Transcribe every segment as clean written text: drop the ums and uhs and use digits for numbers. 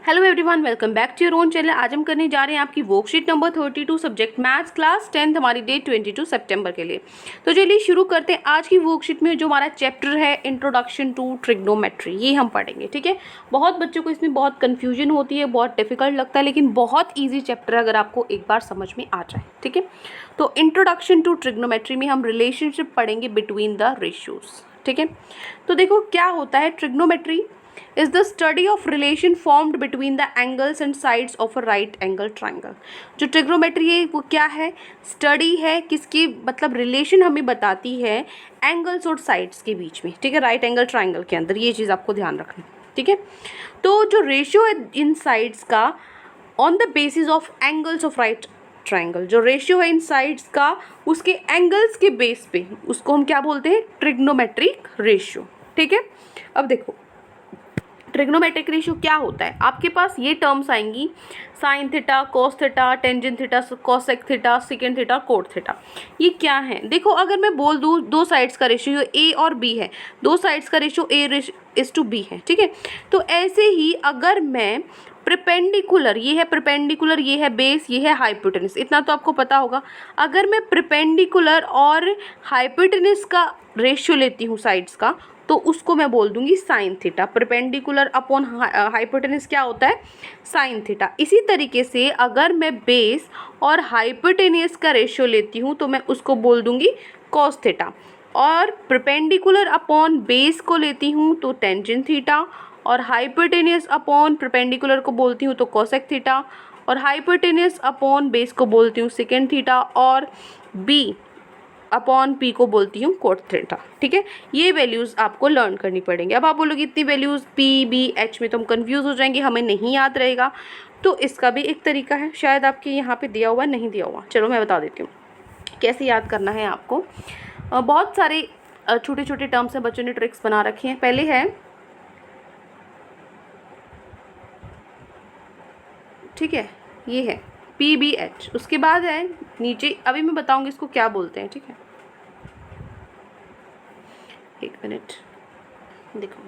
Hello everyone, welcome back to your own channel. आज हम करने जा रहे हैं आपकी worksheet number 32 subject maths class 10th, हमारी डेट 22 सितंबर के लिए। तो चलिए शुरू करते हैं। आज की वर्कशीट में जो हमारा चैप्टर है इंट्रोडक्शन टू ट्रिग्नोमेट्री, ये हम पढ़ेंगे। ठीक है, बहुत बच्चों को इसमें बहुत कन्फ्यूजन होती है, बहुत डिफिकल्ट लगता है, लेकिन बहुत ईजी चैप्टर है अगर आपको एक बार समझ में आ जाए। ठीक है, तो इंट्रोडक्शन टू ट्रिग्नोमेट्री में हम रिलेशनशिप पढ़ेंगे बिटवीन द रेशियोज। ठीक है, तो देखो क्या होता है। Trigonometry is the study of relation formed between the angles and sides of a right angle triangle। जो ट्रिग्नोमेट्री है वो क्या है, स्टडी है किसकी, मतलब रिलेशन हमें बताती है एंगल्स और साइड्स के बीच में। ठीक है, राइट एंगल ट्राइंगल के अंदर, ये चीज़ आपको ध्यान रखनी। ठीक है, तो जो रेशियो है इन साइड्स का on the basis of angles of right triangle, जो रेशियो है इन साइड्स का उसके एंगल्स के बेस पे, उसको हम क्या बोलते हैं, ट्रिग्नोमेट्रिक रेशियो। ठीक है, अब देखो ट्रिग्नोमेट्रिक रेशियो क्या होता है। आपके पास ये टर्म्स आएंगी, sine theta, cos theta, tangent theta, cosec theta, second theta, cot theta. ये क्या है, देखो अगर मैं बोल दूँ दो साइड्स का रेशियो ए और बी है, दो साइड्स का ratio A is to B है। ठीक है, तो ऐसे ही अगर मैं प्रिपेंडिकुलर, ये है प्रिपेंडिकुलर, ये है बेस, ये है हाइपोटेनस, इतना तो आपको पता होगा। अगर मैं प्रिपेंडिकुलर और हाइपोटेनस का रेशियो लेती हूँ साइड्स का, तो उसको मैं बोल दूंगी sine theta. Perpendicular upon hypotenuse क्या होता है, साइन थीटा। इसी तरीके से अगर मैं बेस और हाइपोटेनस का रेशियो लेती हूँ तो मैं उसको बोल दूंगी कॉस थीटा, और परपेंडिकुलर अपॉन बेस को लेती हूँ तो टेंजेंट थीटा, और हाइपोटेनस अपॉन परपेंडिकुलर को बोलती हूँ तो कोसेक थीटा, और हाइपोटेनस अपॉन बेस को बोलती हूँ सेकेंड थीटा, और बी अपॉन पी को बोलती हूँ कोट थीटा। ठीक है, ये वैल्यूज़ आपको लर्न करनी पड़ेंगे। अब आप बोलोगे इतनी वैल्यूज़ पी बी एच में तो हम कंफ्यूज हो जाएंगे, हमें नहीं याद रहेगा। तो इसका भी एक तरीका है, शायद आपके यहाँ पे दिया हुआ नहीं दिया हुआ, चलो मैं बता देती हूँ कैसे याद करना है आपको। बहुत सारे छोटे छोटे टर्म्स हैं, बच्चों ने ट्रिक्स बना रखी हैं। पहले है, ठीक है, ये है पी बी एच, उसके बाद है नीचे, अभी मैं बताऊंगी इसको क्या बोलते हैं। ठीक है, एक मिनट देखो,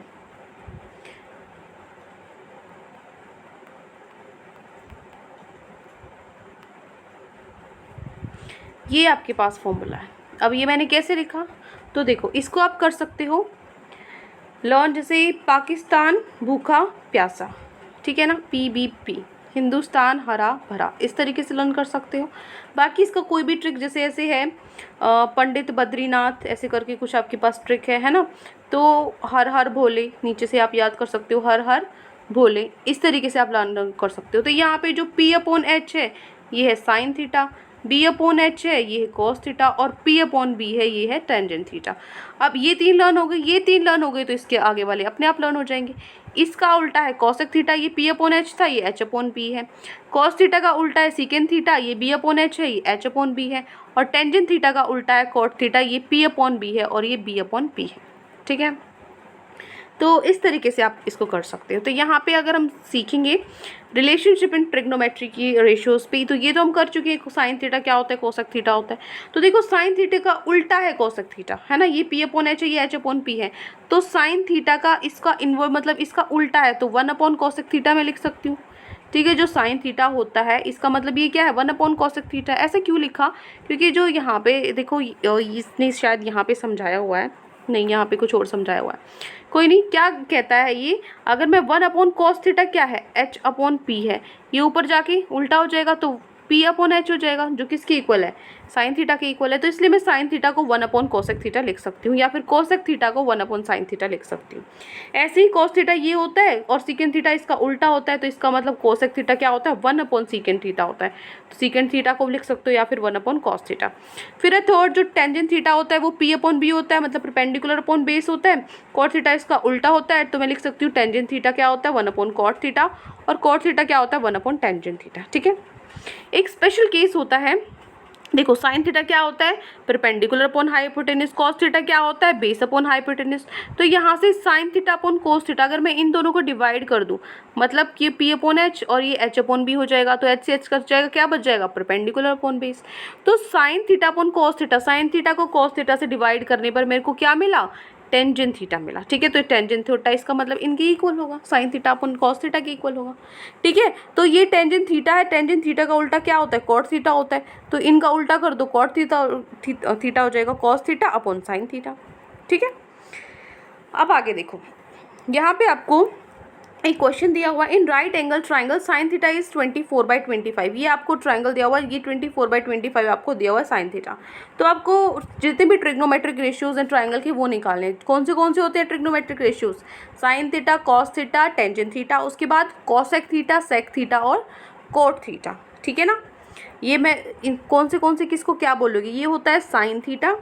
ये आपके पास फॉर्मूला है। अब ये मैंने कैसे लिखा, तो देखो इसको आप कर सकते हो लर्न, जैसे पाकिस्तान भूखा प्यासा, ठीक है ना, पी बी पी, हिंदुस्तान हरा भरा, इस तरीके से लर्न कर सकते हो। बाकी इसका कोई भी ट्रिक, जैसे ऐसे है पंडित बद्रीनाथ, ऐसे करके कुछ आपके पास ट्रिक है ना, तो हर हर भोले, नीचे से आप याद कर सकते हो हर हर भोले, इस तरीके से आप लर्न कर सकते हो। तो यहाँ पे जो पी अपॉन एच है ये है sine theta, B upon H है ये है कॉस थीटा, और पी अपॉन बी है ये है टेंजेंट थीटा। अब ये तीन लर्न हो गई, ये तीन लर्न हो गई, तो इसके आगे वाले अपने आप लर्न हो जाएंगे। इसका उल्टा है कॉसेक थीटा, ये पी अपॉन एच था, ये एच अपॉन पी है। कॉस थीटा का उल्टा है सीकेंड थीटा, ये बी अपॉन एच है, ये एच अपॉन बी है। और टेंजेंट थीटा का उल्टा है कॉट थीटा, ये पी अपॉन बी है और ये बी अपॉन पी है। ठीक है, तो इस तरीके से आप इसको कर सकते हो। तो यहाँ पे अगर हम सीखेंगे रिलेशनशिप इन ट्रिग्नोमेट्री की रेशियोज पे, तो ये तो हम कर चुके हैं, साइन थीटा क्या होता है, कोसेक थीटा होता है। तो देखो साइन थीटा का उल्टा है कोसेक थीटा, है ना, ये पी अपॉन एच है, ये एच अपॉन पी है। तो साइन थीटा का इसका इनवर्स, मतलब इसका उल्टा है, तो वन अपॉन कोसेक थीटा में लिख सकती हूँ। ठीक है, जो साइन थीटा होता है इसका मतलब ये क्या है, वन अपॉन कोसेक थीटा। ऐसे क्यों लिखा, क्योंकि जो यहाँ पे देखो इसने शायद यहाँ पे समझाया हुआ है, नहीं यहाँ पे कुछ और समझाया हुआ है, कोई नहीं। क्या कहता है ये, अगर मैं वन अपॉन कॉस थीटा क्या है, एच अपॉन पी है, ये ऊपर जाके उल्टा हो जाएगा तो पी अपॉन एच हो जाएगा, जो किसके इक्वल है, साइन थीटा के इक्वल है। तो इसलिए मैं साइन थीटा को वन अपॉन कोसेक थीटा लिख सकती हूँ, या फिर कोसेक थीटा को वन अपॉन साइन थीटा लिख सकती हूँ। ऐसे ही कॉस थीटा ये होता है और सीकेंड थीटा इसका उल्टा होता है, तो इसका मतलब कोसेक थीटा क्या होता है, वन अपॉन सीकेंड थीटा होता है। तो सीकेंड थीटा को लिख सकते हो या फिर वन अपॉन कॉस थीटा। फिर है थर्ड, जो टेंजेंट थीटा होता है वो पी अपॉन बी होता है, मतलब परपेंडिकुलर अपॉन बेस होता है। कॉट थीटा इसका उल्टा होता है, तो मैं लिख सकती हूँ टेंजेंट थीटा क्या होता है, वन अपॉन कॉट थीटा, और कॉट थीटा क्या होता है, वन अपॉन टेंजेंट थीटा। ठीक है, एक स्पेशल केस होता है, देखो साइन थीटा क्या होता है, perpendicular upon hypotenuse, cos theta क्या होता है, बेस अपॉन हाइपोटेनस। तो यहाँ से sine theta upon cos theta, अगर मैं इन दोनों को डिवाइड कर दूँ, मतलब कि पी अपॉन एच और ये एच अपॉन बी हो जाएगा, तो एच से एच कट जाएगा, क्या बच जाएगा, परपेंडिकुलर अपॉन बेस। तो sine theta upon cos theta, sine theta को कॉस थीटा से डिवाइड करने पर मेरे को क्या मिला, टेंजेंट थीटा मिला। ठीक है, तो टेंजेंट थीटा इसका मतलब इनके इक्वल होगा, साइन थीटा अपन कॉस थीटा के इक्वल होगा। ठीक है, तो ये टेंजेंट थीटा है, टेंजेंट थीटा का उल्टा क्या होता है, कॉट थीटा होता है, तो इनका उल्टा कर दो, कॉट थीटा थीटा हो जाएगा cos theta upon sine theta. ठीक है, अब आगे देखो, यहाँ पे आपको एक क्वेश्चन दिया हुआ in right angle triangle sine theta is 24/25। ये आपको ट्राइंगल दिया हुआ है, ये 24/25 आपको दिया हुआ है साइन थीटा। तो आपको जितने भी ट्रिग्नोमेट्रिक रेशियोज हैं ट्राइंगल के वो निकालने हैं। कौन से होते हैं trigonometric ratios, sign theta, cos theta, tangent theta, उसके बाद कॉसेक थीटा, सेक थीटा और कोट थीटा। ठीक है ना, ये मैं कौन से किसको क्या बोलूँगी, ये होता है साइन थीटा,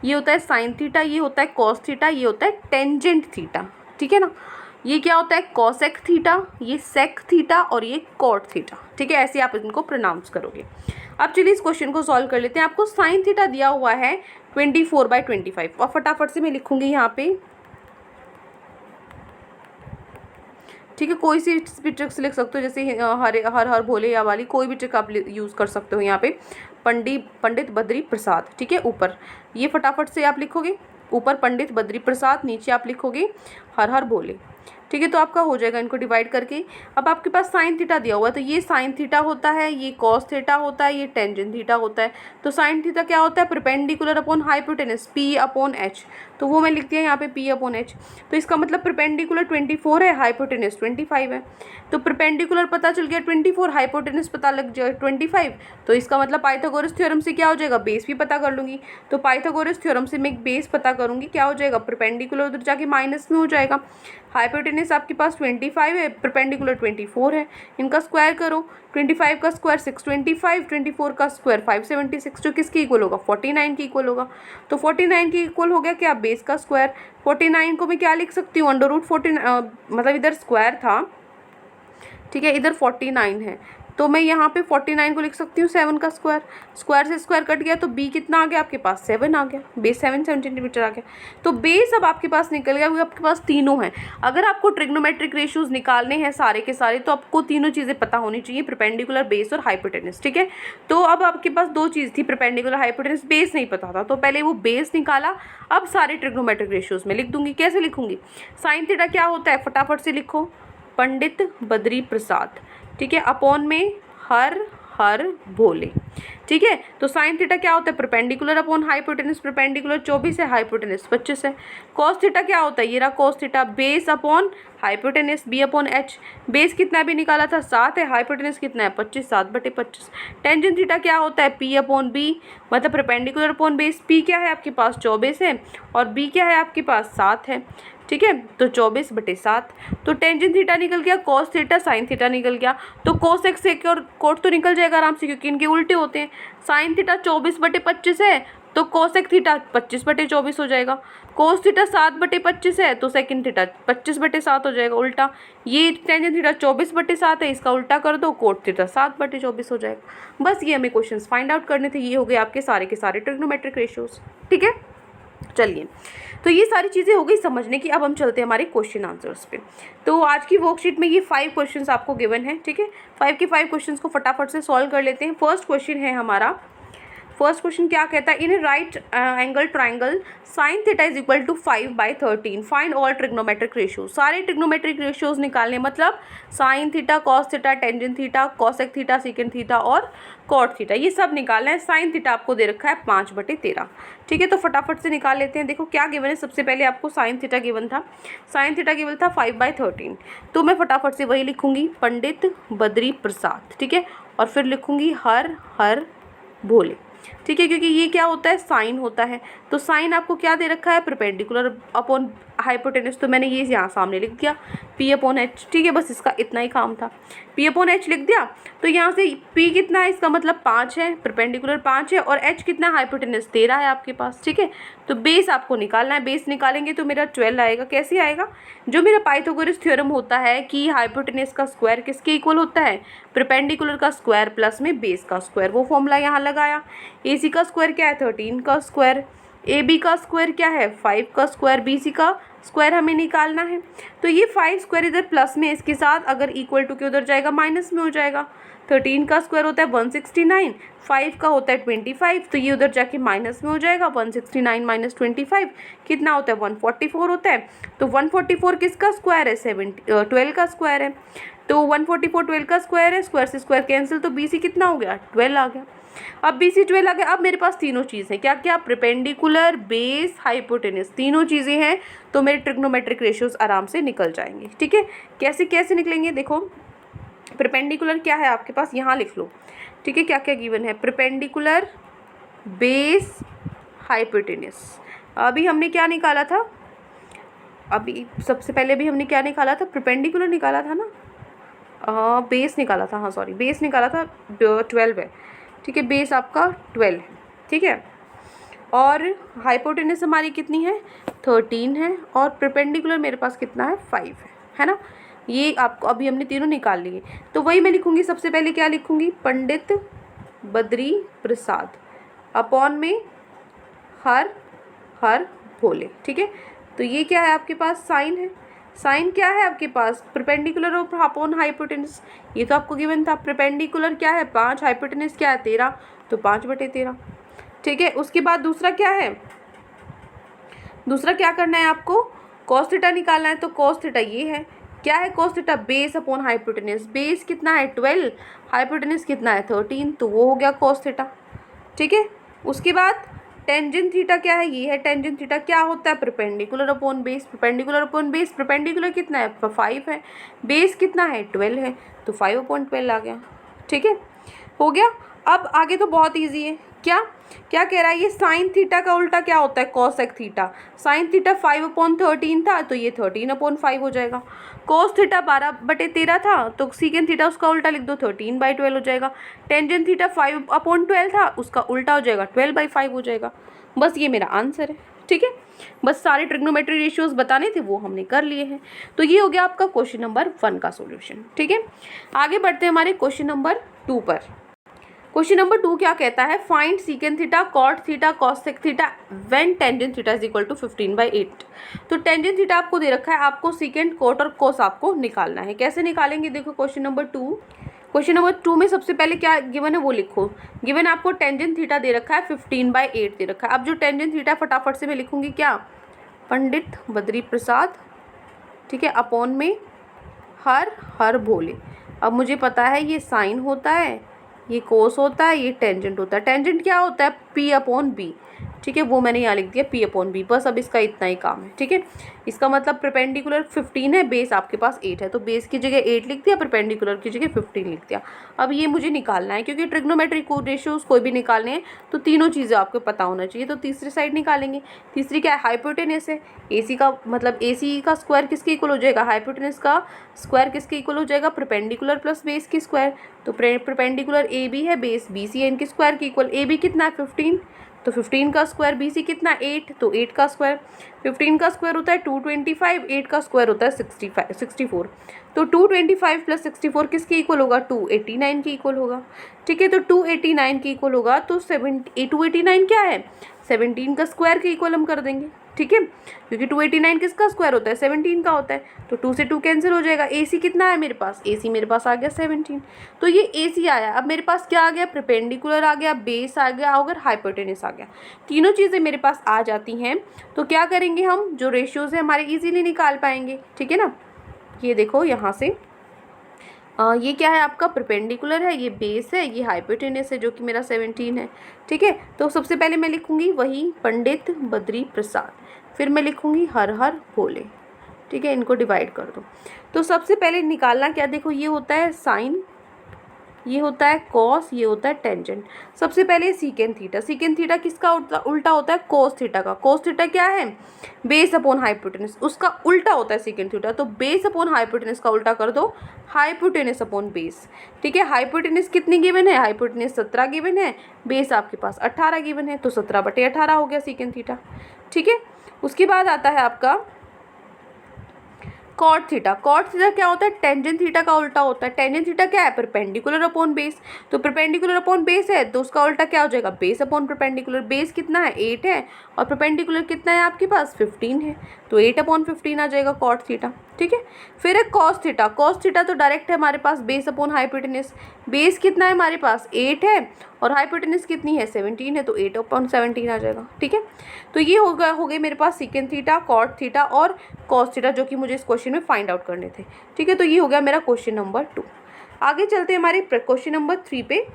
ये होता है साइन थीटा, ये होता है कॉस थीटा, ये होता है टेंजेंट थीटा। ठीक है ना, ये क्या होता है कॉसेक थीटा, ये सेक थीटा और ये कॉट थीटा। ठीक है, ऐसे आप इनको प्रोनाउंस करोगे। अब चलिए इस क्वेश्चन को सॉल्व कर लेते हैं। आपको साइन थीटा दिया हुआ है 24/25 और फटाफट से मैं लिखूंगी यहाँ पे। ठीक है, कोई सी भी ट्रिक्स लिख सकते हो, जैसे हर हर भोले या वाली कोई भी ट्रिक आप यूज़ कर सकते हो यहाँ पे। पंडित बद्री प्रसाद। ठीक है, ऊपर ये फटाफट से आप लिखोगे, ऊपर पंडित बद्री प्रसाद, नीचे आप लिखोगे हर हर भोले। ठीक है, तो आपका हो जाएगा इनको डिवाइड करके। अब आपके पास साइन थीटा दिया हुआ है, तो ये साइन थीटा होता है, ये कॉस थीटा होता है, ये टेंजेंट थीटा होता है। तो साइन थीटा क्या होता है, perpendicular upon hypotenuse, P upon H. तो वो मैं लिख दिया यहाँ पे पी अपॉन एच। तो इसका मतलब परपेंडिकुलर 24 है, हाइपोटेनस 25 है। तो परपेंडिकुलर पता चल गया 24, हाइपोटेनस पता लग जाए 25। तो इसका मतलब पाइथागोरस थ्योरम से क्या हो जाएगा, बेस भी पता कर लूँगी। तो पाइथागोरस थ्योरम से मैं बेस पता करूँगी, क्या हो जाएगा, परपेंडिकुलर उधर जाके माइनस में हो जाएगा। हाइपोटेनस आपके पास 25 है, परपेंडिकुलर 24 है, इनका स्क्वायर करो। 25 का स्क्वायर 625, 24 का स्क्वायर 576, जो किसके इक्वल होगा, 49 के इक्वल होगा। तो 49 के इक्वल हो गया क्या, बेस का स्क्वायर। 49 को मैं क्या लिख सकती हूँ, √49, मतलब इधर स्क्वायर था, ठीक है, इधर 49 है, तो मैं यहाँ पे 49 को लिख सकती हूँ 7 का स्क्वायर। स्क्वायर से स्क्वायर कट गया तो बी कितना आ गया आपके पास, 7 आ गया, बेस 7 सेंटीमीटर आ गया। तो बेस अब आपके पास निकल गया, आपके पास तीनों हैं। अगर आपको ट्रिग्नोमेट्रिक रेशियोज निकालने हैं सारे के सारे, तो आपको तीनों चीज़ें पता होनी चाहिए, परपेंडिकुलर, बेस और हाइपोटेनस। ठीक है, तो अब आपके पास दो चीज़ थी, परपेंडिकुलर, हाइपोटेनस, बेस नहीं पता था, तो पहले वो बेस निकाला। अब सारे ट्रिग्नोमेट्रिक रेशियोज में लिख दूंगी। कैसे लिखूंगी, साइन थीटा क्या होता है, फटाफट से लिखो, पंडित बद्री प्रसाद। ठीक है, अपॉन में हर हर भोले। ठीक है, तो साइन थीटा क्या होता है, परपेंडिकुलर अपॉन हाइपोटेनस, परपेंडिकुलर 24 है, हाइपोटेनस 25 है। कॉस थीटा क्या होता है, ये रहा cos theta, base upon hypotenuse, B upon H. Base कितना भी निकाला था, 7 है, हाइपोटेनस कितना है, 25, 7/25। टेंजेंट थीटा क्या होता है, पी अपॉन बी, मतलब परपेंडिकुलर अपॉन बेस। पी क्या है आपके पास, 24 है, और बी क्या है आपके पास, 7 है। ठीक है, तो 24/7। तो टेंजेंट थीटा निकल गया, कॉस थीटा, साइन थीटा निकल गया। तो कोस एक्स सेक और कोट तो निकल जाएगा आराम से, क्योंकि इनके उल्टे होते हैं। साइन थीटा 24/25 है, तो कोसेक थीटा 25/24 हो जाएगा। कोस थीटा 7/25 है, तो सेकंड थीटा 25/7 हो जाएगा उल्टा। ये टेंजेंट थीटा 24/7 है, इसका उल्टा कर दो, कोट थीटा 7/24 हो जाएगा। बस ये हमें क्वेश्चंस फाइंड आउट करने थे। ये हो गए आपके सारे के सारे ट्रिग्नोमेट्रिक रेशियोज। ठीक है, चलिए, तो ये सारी चीज़ें हो गई समझने की। अब हम चलते हैं हमारे क्वेश्चन आंसर्स पे। तो आज की वर्कशीट में ये 5 क्वेश्चंस आपको गिवन है। ठीक है, 5 के 5 क्वेश्चंस को फटाफट से सॉल्व कर लेते हैं। फर्स्ट क्वेश्चन है हमारा, फर्स्ट क्वेश्चन क्या कहता है, in a right angle triangle sine theta is equal to 5/13 find all trigonometric ratios. सारे ट्रिग्नोमेट्रिक रेशियोज निकालने, मतलब sine theta, cos theta, tangent theta, cosec theta, second theta और कॉट थीटा, ये सब निकालना है। साइन थीटा आपको दे रखा है 5/13। ठीक है, तो फटाफट से निकाल लेते हैं। देखो क्या गिवन है, सबसे पहले आपको साइन थीटा गिवन था, साइन थीटा गिवन था 5/13। तो मैं फटाफट से वही लिखूंगी, पंडित बद्री प्रसाद। ठीक है, और फिर लिखूंगी हर हर भोले। ठीक है, क्योंकि ये क्या होता है, साइन होता है। तो साइन आपको क्या दे रखा है, परपेंडिकुलर अपॉन हाइपोटेनस, तो मैंने ये यहाँ सामने लिख दिया पी अपॉन एच। ठीक है, बस इसका इतना ही काम था, पी अपॉन एच लिख दिया। तो यहाँ से पी कितना है, इसका मतलब 5 है, परपेंडिकुलर 5 है, और एच कितना, हाइपोटेनस 13 है आपके पास। ठीक है, तो बेस आपको निकालना है। बेस निकालेंगे तो मेरा 12 आएगा। कैसे आएगा, जो मेरा पाइथागोरस थ्योरम होता है कि हाइपोटेनस का स्क्वायर किसके इक्वल होता है, परपेंडिकुलर का स्क्वायर प्लस में बेस का स्क्वायर, वो फॉर्मूला यहाँ लगाया। AC का स्क्वायर क्या है, 13 का स्क्वायर, ए बी का स्क्वायर क्या है 5 का स्क्वायर, बी सी का स्क्वायर हमें निकालना है। तो ये 5 स्क्वायर इधर प्लस में, इसके साथ अगर इक्वल टू के उधर जाएगा माइनस में हो जाएगा। 13 का स्क्वायर होता है 169, 5 का होता है 25, तो ये उधर जाके माइनस में हो जाएगा। 169 माइनस 25 कितना होता है 144 होता है। तो 144 किसका स्क्वायर है 12 का स्क्वायर है। तो 144 12 का स्क्वायर है, स्क्वायर से स्क्वायर कैंसिल, तो बी सी कितना हो गया 12 आ गया। अब बी सी 12 आ गया। अब मेरे पास तीनों चीज़ें क्या क्या, परपेंडिकुलर, बेस, हाइपोटेनस, तीनों चीज़ें हैं। तो मेरे ट्रिग्नोमेट्रिक रेशियोज आराम से निकल जाएंगे। ठीक है, कैसे कैसे निकलेंगे, देखो परपेंडिकुलर क्या है आपके पास, यहाँ लिख लो। ठीक है, क्या क्या गिवन है, परपेंडिकुलर, बेस, हाइपोटेनस। अभी हमने क्या निकाला था, अभी सबसे पहले भी हमने क्या निकाला था, परपेंडिकुलर निकाला था ना, बेस निकाला था, हाँ सॉरी बेस निकाला था 12 है। ठीक है, बेस आपका 12 है। ठीक है, और हाइपोटेनस हमारी कितनी है 13 है, और परपेंडिकुलर मेरे पास कितना है 5 है ना। ये आपको अभी हमने तीनों निकाल लिए। तो वही मैं लिखूंगी, सबसे पहले क्या लिखूंगी, पंडित बद्री प्रसाद अपॉन में हर हर भोले। ठीक है, तो ये क्या है आपके पास साइन है। साइन क्या है आपके पास, परपेंडिकुलर और अपॉन हाइपोटेनस, ये तो आपको गिवन था। परपेंडिकुलर क्या है 5, हाइपोटेनस क्या है 13, तो 5/13। ठीक है, उसके बाद दूसरा क्या है, दूसरा क्या करना है आपको, कॉस थीटा निकालना है। तो कॉस थीटा ये है, क्या है cos theta, base upon hypotenuse. Base कितना है 12, हाइपोटेनस कितना है 13, तो वो हो गया कॉस थीटा। ठीक है, उसके बाद टेंजेंट थीटा क्या है, ये है टेंजेंट थीटा, क्या होता है perpendicular upon base. Perpendicular upon base, perpendicular कितना है 5 है, बेस कितना है 12 है, तो 5/12 आ गया। ठीक है, हो गया। अब आगे तो बहुत इजी है, क्या क्या कह रहा है, ये साइन थीटा का उल्टा क्या होता है कॉसेक थीटा। साइन थीटा 5/13 था, तो ये 13/5 हो जाएगा। कोस थीटा 12/13 था, तो सीकेंट थीटा उसका उल्टा लिख दो 13/12 हो जाएगा। टेंजेंट थीटा 5/12 था, उसका उल्टा हो जाएगा 12/5 हो जाएगा। बस ये मेरा आंसर है। ठीक है, बस सारे ट्रिग्नोमेट्री रेशियोज बताने थे वो हमने कर लिए हैं। तो ये हो गया आपका क्वेश्चन नंबर 1 का सॉल्यूशन। ठीक है, आगे बढ़ते हैं हमारे क्वेश्चन नंबर 2 पर। क्वेश्चन नंबर 2 क्या कहता है, find secant theta, cot theta, cosec theta when tangent theta is equal to 15/8। तो टेंजेंट थीटा आपको दे रखा है, आपको सीकेंट, कॉट और कोस आपको निकालना है। कैसे निकालेंगे, देखो क्वेश्चन नंबर 2। क्वेश्चन नंबर 2 में सबसे पहले क्या गिवन है वो लिखो। गिवन आपको टेंजेंट थीटा दे रखा है 15/8 दे रखा है। अब जो टेंजेंट थीटा फटाफट से मैं लिखूंगी क्या, पंडित बद्री प्रसाद, ठीक है, अपॉन में हर भोले। अब मुझे पता है ये साइन होता है, ये कोस होता है, ये टेंजेंट होता है। टेंजेंट क्या होता है P/B। ठीक है, वो मैंने यहाँ लिख दिया P/B, बस अब इसका इतना ही काम है। ठीक है, इसका मतलब परपेंडिकुलर 15 है, बेस आपके पास 8 है, तो बेस की जगह 8 लिख दिया, परपेंडिकुलर की जगह 15 लिख दिया। अब ये मुझे निकालना है, क्योंकि ट्रिग्नोमेट्रिक रेशियोज कोई भी निकालने हैं तो तीनों चीज़ें आपको पता होना चाहिए। तो तीसरी साइड निकालेंगे। तीसरी क्या है, हाइपोटेनस है। AC का मतलब AC का स्क्वायर किसके इक्वल हो जाएगा, हाइपोटेनस का स्क्वायर किसके इक्वल हो जाएगा, परपेंडिकुलर प्लस बेस की स्क्वायर। तो परपेंडिकुलर AB है, बेस BC है, इनके स्क्वायर के इक्वल। AB कितना है 15, तो 15 का स्क्वायर, BC कितना 8, तो 8 का स्क्वायर। 15 का स्क्वायर होता है 225, 8 का स्क्वायर होता है 64। तो 225 प्लस 64 किसके इक्वल होगा, 289 के इक्वल होगा। ठीक है, तो 289 के इक्वल होगा, तो 289 क्या है 17 का स्क्वायर के इक्वल हम कर देंगे। ठीक है, क्योंकि 289 किसका स्क्वायर होता है 17 का होता है, तो 2 से 2 कैंसिल हो जाएगा। AC कितना है मेरे पास, AC मेरे पास आ गया 17। तो ये AC आया। अब मेरे पास क्या आ गया, परपेंडिकुलर आ गया, बेस आ गया, और हाइपोटेनस आ गया। तीनों चीज़ें मेरे पास आ जाती हैं, तो क्या करेंगे हम, जो रेशियोज है हमारे ईजिली निकाल पाएंगे। ठीक है ना, ये देखो यहाँ से ये क्या है आपका परपेंडिकुलर है, ये बेस है, ये हाइपोटेनस है जो कि मेरा 17 है। ठीक है, तो सबसे पहले मैं लिखूंगी वही पंडित बद्री प्रसाद, फिर मैं लिखूंगी हर भोले। ठीक है, इनको डिवाइड कर दो। तो सबसे पहले निकालना क्या, देखो ये होता है साइन, ये होता है कॉस, ये होता है टेंजेंट। सबसे पहले सीकेंट थीटा। सीकेंट थीटा किसका उल्टा होता है, कोस थीटा का। कोस थीटा क्या है, बेस अपॉन हाइपोटेनस, उसका उल्टा होता है सीकेंट थीटा। तो बेस अपॉन हाइपोटेनस का उल्टा कर दो, हाइपोटेनस अपॉन बेस। ठीक है, हाइपोटेनस कितनी गिवन है, हाइपोटेनस 17 गिवन है, बेस आपके पास 18 गिवन है, तो 17/18 हो गया सीकेंट थीटा। ठीक है, उसके बाद आता है आपका कॉट थीटा क्या होता है, टेंजेंट थीटा का उल्टा होता है। टेंजेंट थीटा क्या है, परपेंडिकुलर अपॉन बेस। तो परपेंडिकुलर अपॉन बेस है तो उसका उल्टा क्या हो जाएगा, बेस अपॉन परपेंडिकुलर। बेस कितना है, 8 है, और परपेंडिकुलर कितना है आपके पास, 15 है, तो 8 अपॉन 15 आ जाएगा कॉट थीटा। ठीक है, फिर है कॉस थीटा तो डायरेक्ट है हमारे पास बेस अपॉन हाइपोटेनस। बेस कितना है हमारे पास, 8 है, और हाइपोटेनस कितनी है, 17 है, तो 8 अपॉन 17 आ जाएगा। ठीक है, तो ये हो गए मेरे पास सेकेंड थीटा, कॉट थीटा और कॉस थीटा, जो कि मुझे इस क्वेश्चन में फाइंड आउट करने थे। ठीक है, तो ये हो गया मेरा क्वेश्चन नंबर 2। आगे चलते हैं हमारे क्वेश्चन नंबर 3 पे।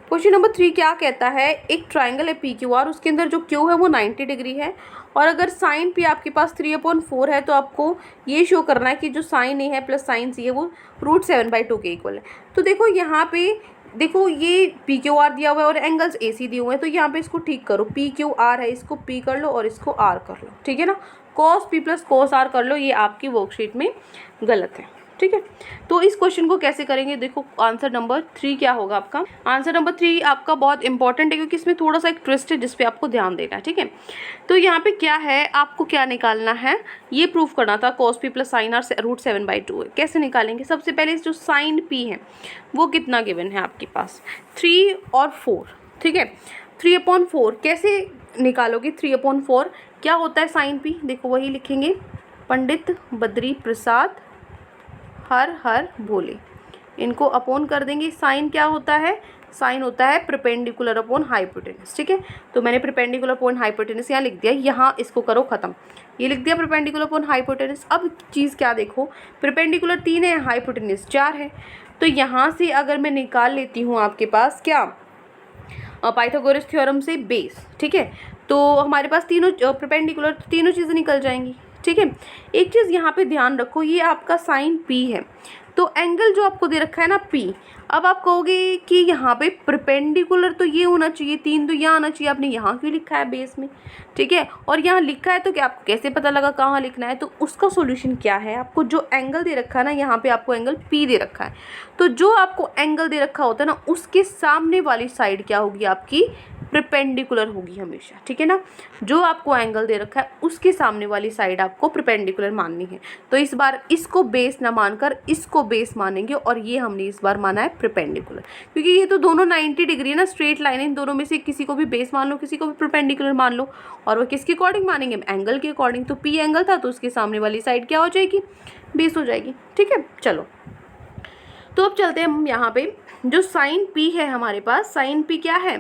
क्वेश्चन नंबर 3 क्या कहता है, एक ट्राइंगल है पी क्यू आर, उसके अंदर जो क्यू है वो 90 डिग्री है, और अगर साइन पी आपके पास 3/4 है तो आपको ये शो करना है कि जो साइन ए है प्लस साइन सी है वो √7/2 के इक्वल है। तो देखो यहाँ पे देखो ये पी क्यू आर दिया हुआ है और एंगल्स ए सी दिए हुए हैं, तो यहाँ पे इसको ठीक करो, पी क्यू आर है, इसको पी कर लो और इसको आर कर लो। ठीक है ना, cos P plus cos R कर लो, ये आपकी वर्कशीट में गलत है। ठीक है, तो इस क्वेश्चन को कैसे करेंगे, देखो आंसर नंबर 3 क्या होगा आपका। आंसर नंबर 3 आपका बहुत इंपॉर्टेंट है क्योंकि इसमें थोड़ा सा एक ट्विस्ट है जिसपे आपको ध्यान देना है। ठीक है, तो यहाँ पे क्या है, आपको क्या निकालना है, ये प्रूफ करना था cos P plus sine R √7/2 है। कैसे निकालेंगे, सबसे पहले जो साइन पी है वो कितना गिवन है आपके पास, 3 और 4। ठीक है, 3/4 कैसे निकालोगे, 3/4 क्या होता है साइन पी, देखो वही लिखेंगे, पंडित बद्री प्रसाद हर हर भोले, इनको अपोन कर देंगे। साइन क्या होता है, साइन होता है परपेंडिकुलर अपॉन हाइपोटेनस। ठीक है, तो मैंने परपेंडिकुलर अपॉन हाइपोटेनस यहाँ लिख दिया, यहाँ इसको करो खत्म, ये लिख दिया परपेंडिकुलर अपॉन हाइपोटेनस। अब चीज़ क्या देखो, परपेंडिकुलर 3 है, हाइपोटेनस 4 है, तो यहाँ से अगर मैं निकाल लेती हूँ आपके पास क्या, पाइथागोरस थ्योरम से बेस। ठीक है, तो हमारे पास तीनों परपेंडिकुलर, तीनों चीज़ें निकल जाएंगी। ठीक है, एक चीज़ यहाँ पे ध्यान रखो, ये आपका साइन पी है, तो एंगल जो आपको दे रखा है ना पी, अब आप कहोगे कि यहाँ पे परपेंडिकुलर तो ये होना चाहिए, 3 तो यहाँ आना चाहिए, आपने यहाँ क्यों लिखा है बेस में। ठीक है, और यहाँ लिखा है तो क्या आपको कैसे पता लगा कहाँ लिखना है, तो उसका सॉल्यूशन क्या है, आपको जो एंगल दे रखा है ना, यहाँ पे आपको एंगल पी दे रखा है, तो जो आपको एंगल दे रखा होता है ना, उसके सामने वाली साइड क्या होगी आपकी, परपेंडिकुलर होगी हमेशा। ठीक है ना, जो आपको एंगल दे रखा है उसके सामने वाली साइड आपको परपेंडिकुलर माननी है। तो इस बार इसको बेस ना मानकर इसको बेस मानेंगे, और ये हमने इस बार माना है परपेंडिकुलर, क्योंकि ये तो दोनों 90 डिग्री है ना, स्ट्रेट लाइन है, इन दोनों में से किसी को भी बेस मान लो, किसी को भी परपेंडिकुलर मान लो, और वो किसके अकॉर्डिंग मानेंगे, एंगल के अकॉर्डिंग। तो पी एंगल था तो उसके सामने वाली साइड क्या हो जाएगी, बेस हो जाएगी। ठीक है, चलो तो अब चलते हैं हम यहाँ पे, जो साइन पी है हमारे पास, साइन पी क्या है,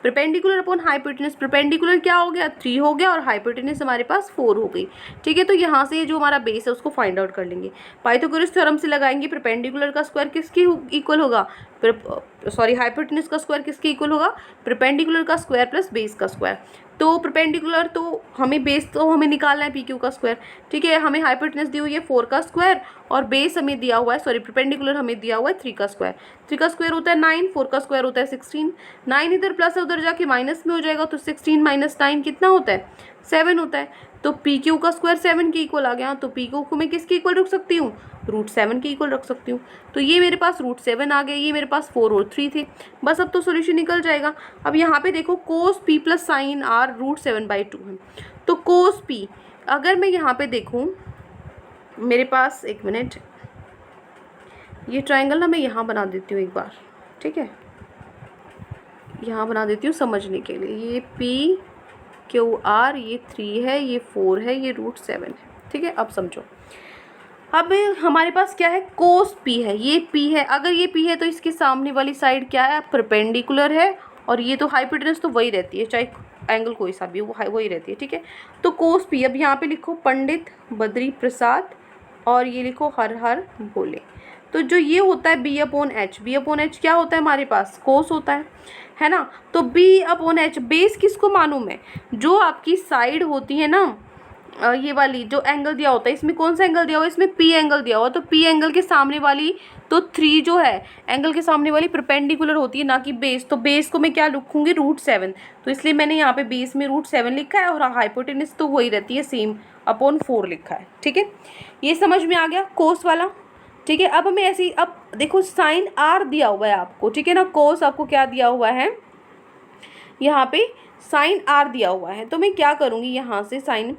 परपेंडिकुलर अपॉन हाइपोटेनस। परपेंडिकुलर क्या हो गया, 3 हो गया, और हाइपोटेनस हमारे पास 4 हो गई। ठीक है, तो यहाँ से जो हमारा बेस है उसको फाइंड आउट कर लेंगे, पाइथागोरस थ्योरम से लगाएंगे, परपेंडिकुलर का स्क्वायर किसके इक्वल होगा, हाइपोटेनस का स्क्वायर किसके इक्वल होगा, परपेंडिकुलर का स्क्वायर प्लस बेस का स्क्वायर। तो परपेंडिकुलर तो हमें बेस तो हमें निकालना है पी क्यू का स्क्वायर। ठीक है, हमें हाइपोटेनस दी हुई है 4 का स्क्वायर, और बेस हमें दिया हुआ है, सॉरी परपेंडिकुलर हमें दिया हुआ है 3 का स्क्वायर। 3 का स्क्वायर होता है 9, 4 का स्क्वायर होता है 16, 9 इधर प्लस है उधर जाके माइनस में हो जाएगा, तो 16 - 9 कितना होता है, 7 होता है। तो पी क्यू का स्क्वायर 7 के इक्वल आ गया, तो पी क्यू को मैं किसके इक्वल रख सकती हूँ, √7 के इक्वल रख सकती हूँ। तो ये मेरे पास √7 आ गया, ये मेरे पास 4 और 3 थे, बस अब तो सोल्यूशन निकल जाएगा। अब यहाँ पे देखो कोस पी प्लस साइन आर √7/2 है, तो कोस पी अगर मैं यहाँ पे देखूँ, मेरे पास एक मिनट, ये ट्रायंगल ना मैं यहाँ बना देती हूँ एक बार। ठीक है, यहाँ बना देती हूँ समझने के लिए, ये पी क्यू आर, ये 3 है, ये 4 है, ये √7 है। ठीक है, अब समझो, अब हमारे पास क्या है, कोस पी है, ये पी है, अगर ये पी है तो इसके सामने वाली साइड क्या है, परपेंडिकुलर है, और ये तो हाइपोटेनस तो वही रहती है, चाहे एंगल कोई सा भी हो वही रहती है। ठीक है, तो कोस पी, अब यहाँ पे लिखो पंडित बद्री प्रसाद, और ये लिखो हर हर भोले। तो जो ये होता है B/H, B/H क्या होता है हमारे पास, कोस होता है ना। तो B/H बेस किसको मानूं मैं, जो आपकी साइड होती है ना, ये वाली जो एंगल दिया होता है, इसमें कौन सा एंगल दिया हुआ है, इसमें पी एंगल दिया हुआ है, तो पी एंगल के सामने वाली, तो 3 जो है एंगल के सामने वाली परपेंडिकुलर होती है, ना कि बेस। तो बेस को मैं क्या लिखूंगी, √7, तो इसलिए मैंने यहाँ पे बेस में √7 लिखा है, और हाइपोटेनस तो वही रहती है सेम, अपॉन 4 लिखा है। ठीक है, ये समझ में आ गया कोस वाला। ठीक है, अब हमें ऐसी, अब देखो साइन आर दिया हुआ है आपको, ठीक है ना, कोस आपको क्या दिया हुआ है, यहाँ पे साइन आर दिया हुआ है, तो मैं क्या करूँगी, यहाँ से साइन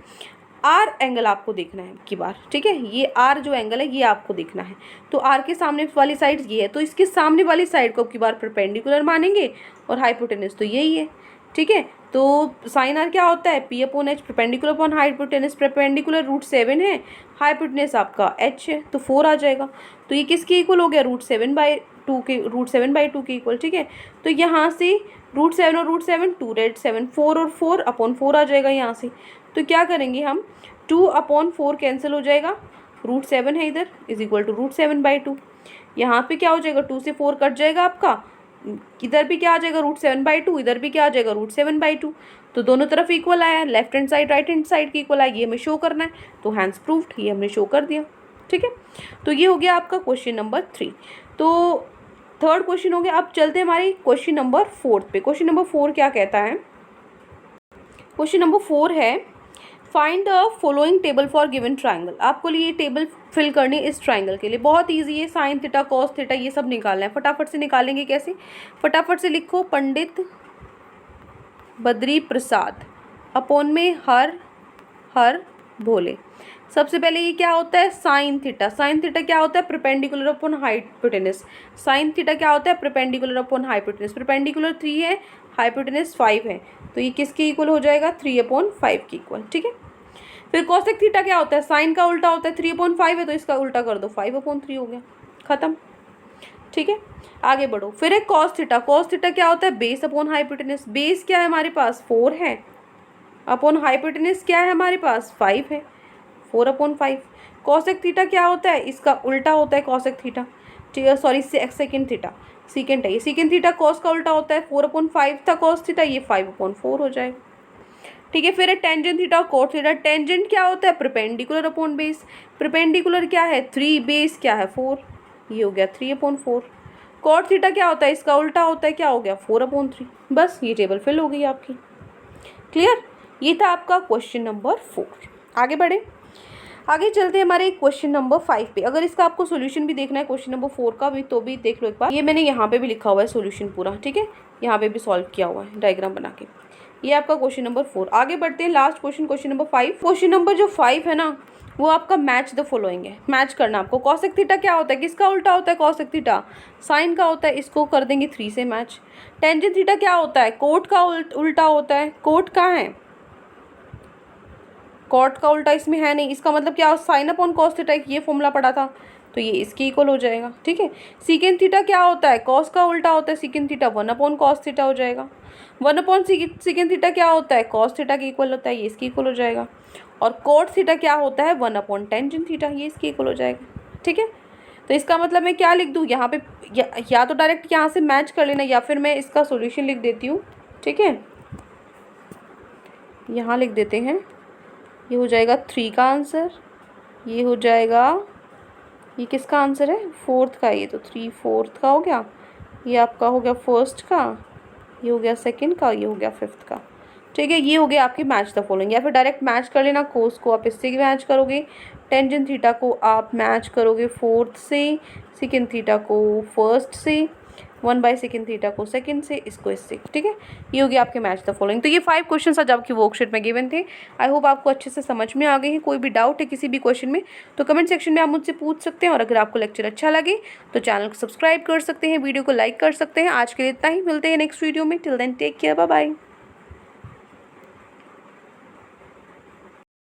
आर एंगल आपको देखना है की बार, ठीक है। ये आर जो एंगल है ये आपको देखना है। तो आर के सामने वाली साइड ये है, तो इसके सामने वाली साइड को की बार परपेंडिकुलर मानेंगे और हाइपोटेनस तो यही है, ठीक है। तो साइन आर क्या होता है, P upon H, perpendicular upon hypotenuse, perpendicular √7 है, हाइपोटेनस आपका एच है, तो 4 आ जाएगा। तो ये किसके इक्वल हो गया, √7/2 के, √7/2 के इक्वल, ठीक है। तो यहाँ से √7 और √7 2 रेड 7, 4 और 4/4 आ जाएगा यहाँ से। तो क्या करेंगे हम, 2/4 कैंसिल हो जाएगा, √7 है इधर, इज इक्वल टू √7/2। यहाँ पे क्या हो जाएगा, 2 से 4 कट जाएगा आपका, इधर भी क्या आ जाएगा, √7/2, इधर भी क्या आ जाएगा, √7/2। तो दोनों तरफ इक्वल आया, left hand side right hand side की इक्वल आया, ये हमें शो करना है। तो हैंड्स प्रूव्ड, ये हमने शो कर दिया, ठीक है। तो ये हो गया आपका क्वेश्चन नंबर 3। तो थर्ड क्वेश्चन हो गया। अब चलते हैं हमारे क्वेश्चन नंबर 4 पे। क्वेश्चन नंबर 4 क्या कहता है, क्वेश्चन नंबर 4 है, find the following table for given triangle. आपको ये टेबल फिल करनी है इस ट्राइंगल के लिए, बहुत इजी है। साइन थीटा कॉस थीटा ये सब निकालना है, फटाफट से निकालेंगे। कैसे, फटाफट से लिखो, पंडित बद्री प्रसाद अपॉन में हर भोले। सबसे पहले ये क्या होता है, साइन थीटा। साइन थीटा क्या होता है, perpendicular upon hypotenuse. Sine theta क्या होता है, परपेंडिकुलर अपॉन हाइपोटेनस। परपेंडिकुलर 3 है, हाइपोटेनस 5 है, तो ये किसके इक्वल हो जाएगा, 3/5 के इक्वल, ठीक है। फिर कॉसेक थीटा क्या होता है, साइन का उल्टा होता है, 3/5 है तो इसका उल्टा कर दो, 5/3 हो गया, खत्म, ठीक है। आगे बढ़ो। फिर एक कॉस थीटा। कॉस थीटा क्या होता है, बेस अपॉन हाइपोटेनस। बेस क्या है हमारे पास, 4 है, अपॉन हाइपोटेनस क्या है हमारे पास, 5 है, 4/5। कॉसेक थीटा क्या होता है, इसका उल्टा होता है कॉसेक थीटा, ठीक है, सॉरी सेकेंड थीटा, सीकेंड है ये, सीकेंड थीटा कॉस का उल्टा होता है, 4/5 था कॉस थीटा, ये 5/4 हो जाएगा, ठीक है। फिर है टेंजेंट थीटा और कोट थीटा। टेंजेंट क्या होता है, परपेंडिकुलर अपॉन बेस। परपेंडिकुलर क्या है, 3, बेस क्या है 4, ये हो गया 3/4। कोट थीटा क्या होता है, इसका उल्टा होता है, क्या हो गया, 4/3। बस ये टेबल फिल हो गई आपकी, क्लियर। ये था आपका क्वेश्चन नंबर 4। आगे बढ़े, आगे चलते हैं हमारे क्वेश्चन नंबर 5 पे। अगर इसका आपको सॉल्यूशन भी देखना है क्वेश्चन नंबर 4 का भी, तो भी देख लो एक बार। ये मैंने यहाँ पे भी लिखा हुआ है सॉल्यूशन पूरा, ठीक है, यहाँ पे भी सॉल्व किया हुआ है डायग्राम बना के। ये आपका क्वेश्चन नंबर 4। आगे बढ़ते हैं, last question, question number 5। Question number जो 5 है ना, वो आपका मैच द फॉलोइंग है। मैच करना आपको। कॉसेक थीटा क्या होता है, किसका उल्टा होता है, कॉसेक थीटा साइन का होता है, इसको कर देंगे 3 से मैच। टेंजेंट थीटा क्या होता है, कोट का उल्टा होता है। कोट कहाँ है, कॉट का उल्टा इसमें है नहीं, इसका मतलब क्या, साइन अपॉन कॉस थीटा, ये फॉर्मूला पढ़ा था, तो ये इसके इक्वल हो जाएगा, ठीक है। सीकेंड थीटा क्या होता है, कॉस का उल्टा होता है, सीकेंड थीटा 1/cos थीटा हो जाएगा। 1/सीकेंड थीटा क्या होता है, कॉस थीटा के इक्वल होता है, ये इसके इक्वल हो जाएगा। और कोट थीटा क्या होता है, 1/टेंजेंट थीटा, ये इसके इक्वल हो जाएगा, ठीक है। तो इसका मतलब मैं क्या लिख दूँ यहाँ पे, या तो डायरेक्ट यहाँ से मैच कर लेना, या फिर मैं इसका सोल्यूशन लिख देती हूँ, ठीक है। यहाँ लिख देते हैं, ये हो जाएगा 3 का आंसर, ये हो जाएगा, ये किसका आंसर है, 4th का, ये तो 3 4th का हो गया, ये आपका हो गया 1st का, ये हो गया 2nd का, ये हो गया 5th का, ठीक है। ये हो गया आपकी मैच द फॉलोइंग। या फिर डायरेक्ट मैच कर लेना, कोस को आप इससे मैच करोगे, टेंजेंट थीटा को आप मैच करोगे 4th से, सेकेंड थीटा को 1st से, 1/सेकेंड थीटा को 2nd से, इसको इससे, ठीक है। ये होगी आपके मैच द फॉलोइंग। तो ये 5 क्वेश्चन आज आपकी वर्कशीट में गिवन थे। आई होप आपको अच्छे से समझ में आ गए हैं। कोई भी डाउट है किसी भी क्वेश्चन में तो कमेंट सेक्शन में आप मुझसे पूछ सकते हैं। और अगर आपको लेक्चर अच्छा लगे तो चैनल को सब्सक्राइब कर सकते हैं, वीडियो को लाइक कर सकते हैं। आज के लिए इतना ही, मिलते हैं नेक्स्ट वीडियो में। Till then take care, bye bye.